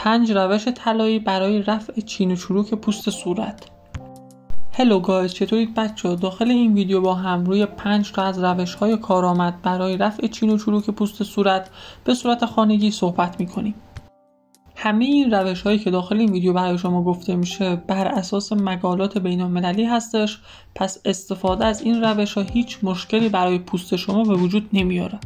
5 روش طلایی برای رفع چین و چروک پوست صورت. هلو گایز، چطورید بچه‌ها؟ داخل این ویدیو با هم روی 5 تا از روش‌های کارآمد برای رفع چین و چروک پوست صورت به صورت خانگی صحبت می‌کنیم. همه این روش‌هایی که داخل این ویدیو برای شما گفته میشه بر اساس مقالات بین‌المللی هستش، پس استفاده از این روش‌ها هیچ مشکلی برای پوست شما به وجود نمیاره.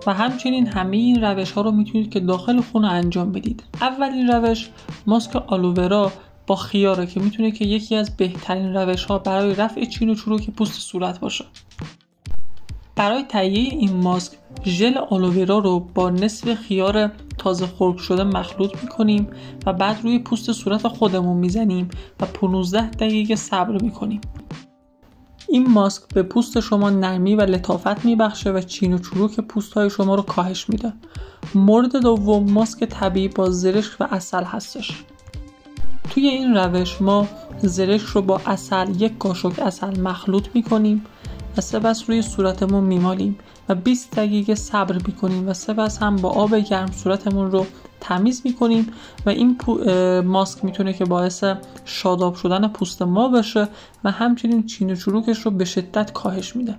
و همچنین همه این روش‌ها رو میتونید که داخل خونه انجام بدید. اولین روش ماسک آلوورا با خیاره که میتونه که یکی از بهترین روش‌ها برای رفع چین و چروک پوست صورت باشه. برای تهیه این ماسک ژل آلوورا رو با نصف خیار تازه خرد شده مخلوط میکنیم و بعد روی پوست صورت خودمون میزنیم و 15 دقیقه صبر میکنیم. این ماسک به پوست شما نرمی و لطافت میبخشه و چین و چروک پوست‌های شما رو کاهش میده. مورد دوم ماسک طبیعی با زرشک و عسل هستش. توی این روش ما زرشک رو با عسل، 1 قاشق عسل مخلوط میکنیم و سپس روی صورتمون میمالیم و 20 دقیقه صبر میکنیم و سپس هم با آب گرم صورتمون رو تمیز میکنیم و این ماسک میتونه که باعث شاداب شدن پوست ما بشه و همچنین چین و چروکش رو به شدت کاهش میده.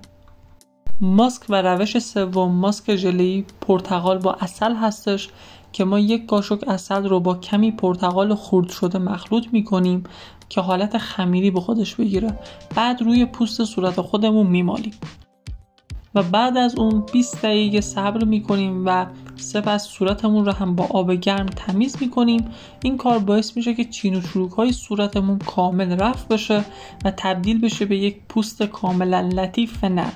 ماسک و روش سوم ماسک ژله‌ای پرتقال با عسل هستش که ما 1 قاشق عسل رو با کمی پرتقال خرد شده مخلوط میکنیم که حالت خمیری به خودش بگیره. بعد روی پوست صورت خودمون میمالیم و بعد از اون 20 دقیقه صبر میکنیم و سپس صورتمون رو هم با آب گرم تمیز میکنیم. این کار باعث میشه که چین و چروک‌های صورتمون کامل رفع بشه و تبدیل بشه به یک پوست کاملا لطیف و نرم.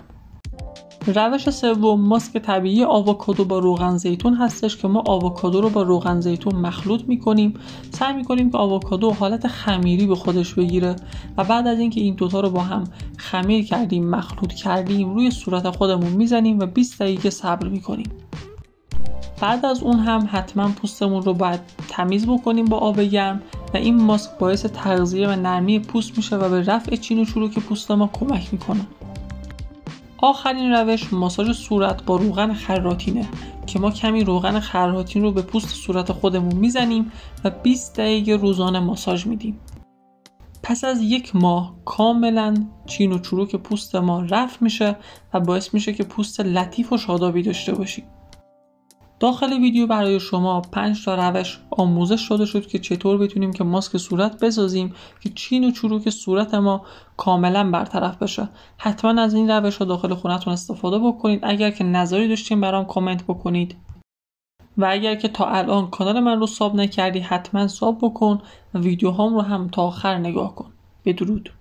روش سوم ماسک طبیعی آووکادو با روغن زیتون هستش که ما آووکادو رو با روغن زیتون مخلوط میکنیم. سعی میکنیم که آووکادو حالت خمیری به خودش بگیره و بعد از اینکه این دوتا رو با هم خمیر کردیم، مخلوط کردیم، روی صورت خودمون میزنیم و 20 دقیقه صبر میکنیم. بعد از اون هم حتما پوستمون رو باید تمیز بکنیم با آب گرم و این ماسک باعث تغذیه و نرمی پوست میشه و به رفع چین و چروک پوست ما کمک میکنه. آخرین روش ماساژ صورت با روغن خراتینه که ما کمی روغن خراتین رو به پوست صورت خودمون میزنیم و 20 دقیقه روزانه ماساژ میدیم. پس از 1 ماه کاملا چین و چروک پوست ما رفع میشه و باعث میشه که پوست لطیف و شادابی داشته باشیم. داخل ویدیو برای شما 5 تا روش آموزش داده شد که چطور بتونیم که ماسک صورت بسازیم که چین و چروک صورت ما کاملا برطرف بشه. حتما از این روش ها داخل خونتون استفاده بکنید. اگر که نظری داشتین برام کامنت بکنید و اگر که تا الان کانال من رو ساب نکردی حتما ساب بکن و ویدیوهام رو هم تا آخر نگاه کن. بدرود.